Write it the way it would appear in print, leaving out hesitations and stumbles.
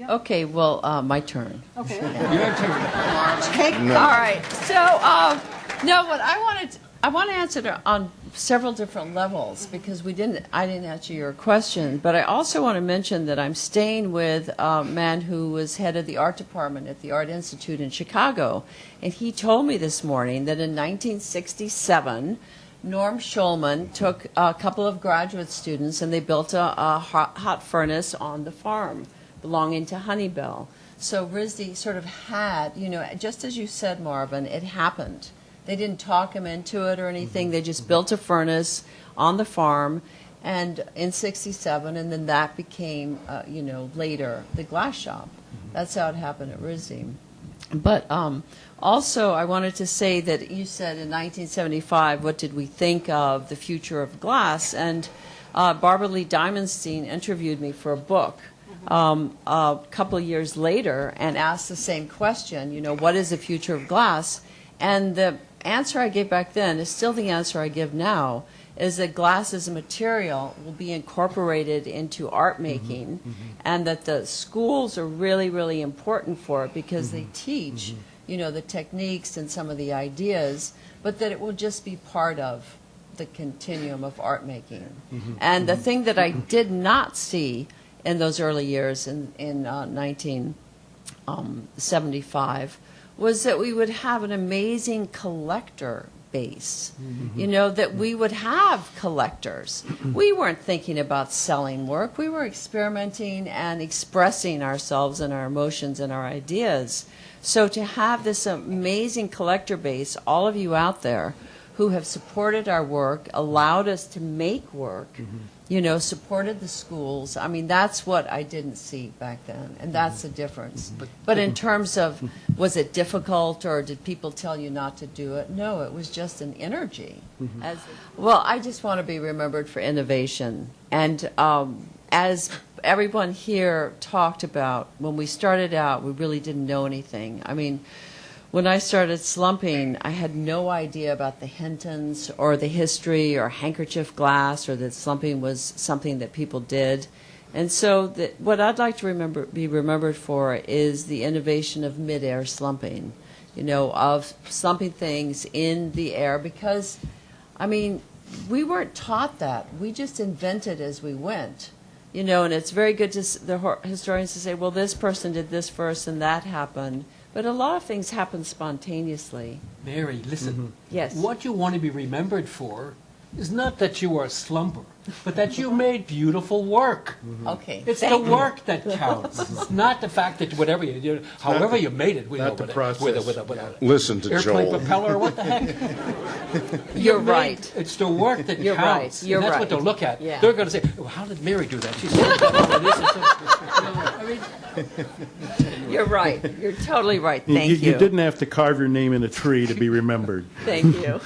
Okay, well, my turn. Okay. Your turn. All right. So, no, what I want to answer it on several different levels because I didn't answer your question, but I also want to mention that I'm staying with a man who was head of the art department at the Art Institute in Chicago, and he told me this morning that in 1967, Norm Schulman took a couple of graduate students and they built a hot furnace on the farm belonging to Honeybell. So RISD sort of had, just as you said, Marvin, it happened. They didn't talk him into it or anything. They just built a furnace on the farm and in 67, and then that became, later the glass shop. That's how it happened at RISD. But also, I wanted to say that you said in 1975, what did we think of the future of glass? And Barbara Lee Diamondstein interviewed me for a book a couple of years later and asked the same question, what is the future of glass? And the answer I gave back then is still the answer I give now, is that glass as a material will be incorporated into art making, and that the schools are really, really important for it because they teach, the techniques and some of the ideas, but that it will just be part of the continuum of art making. And the thing that I did not see in those early years in 1975 was that we would have an amazing collector base, that we would have collectors. We weren't thinking about selling work. We were experimenting and expressing ourselves and our emotions and our ideas. So to have this amazing collector base, all of you out there who have supported our work, allowed us to make work, supported the schools. I mean, that's what I didn't see back then, and that's the difference. But in terms of, was it difficult or did people tell you not to do it? No, it was just an energy. Well, I just want to be remembered for innovation. And as everyone here talked about, when we started out, we really didn't know anything. I mean, when I started slumping, I had no idea about the Hintons or the history or handkerchief glass or that slumping was something that people did. And so what I'd like to be remembered for is the innovation of mid-air slumping, of slumping things in the air because, we weren't taught that. We just invented as we went. And it's very good to the historians to say, well, this person did this first and that happened. But a lot of things happen spontaneously. Mary, listen. Yes. What you want to be remembered for is not that you are a slumper, but that you made beautiful work. Okay. It's the work that counts. It's not the fact that whatever you did, however you made it, with a Listen to airplane Joel. propeller, what the heck? You're right. It's the work that You're counts. right. You're and that's right. what they'll look at. Yeah. They're going to say, well, how did Mary do that? She said that on this. You're right. You're totally right. Thank you. You didn't have to carve your name in a tree to be remembered. Thank you.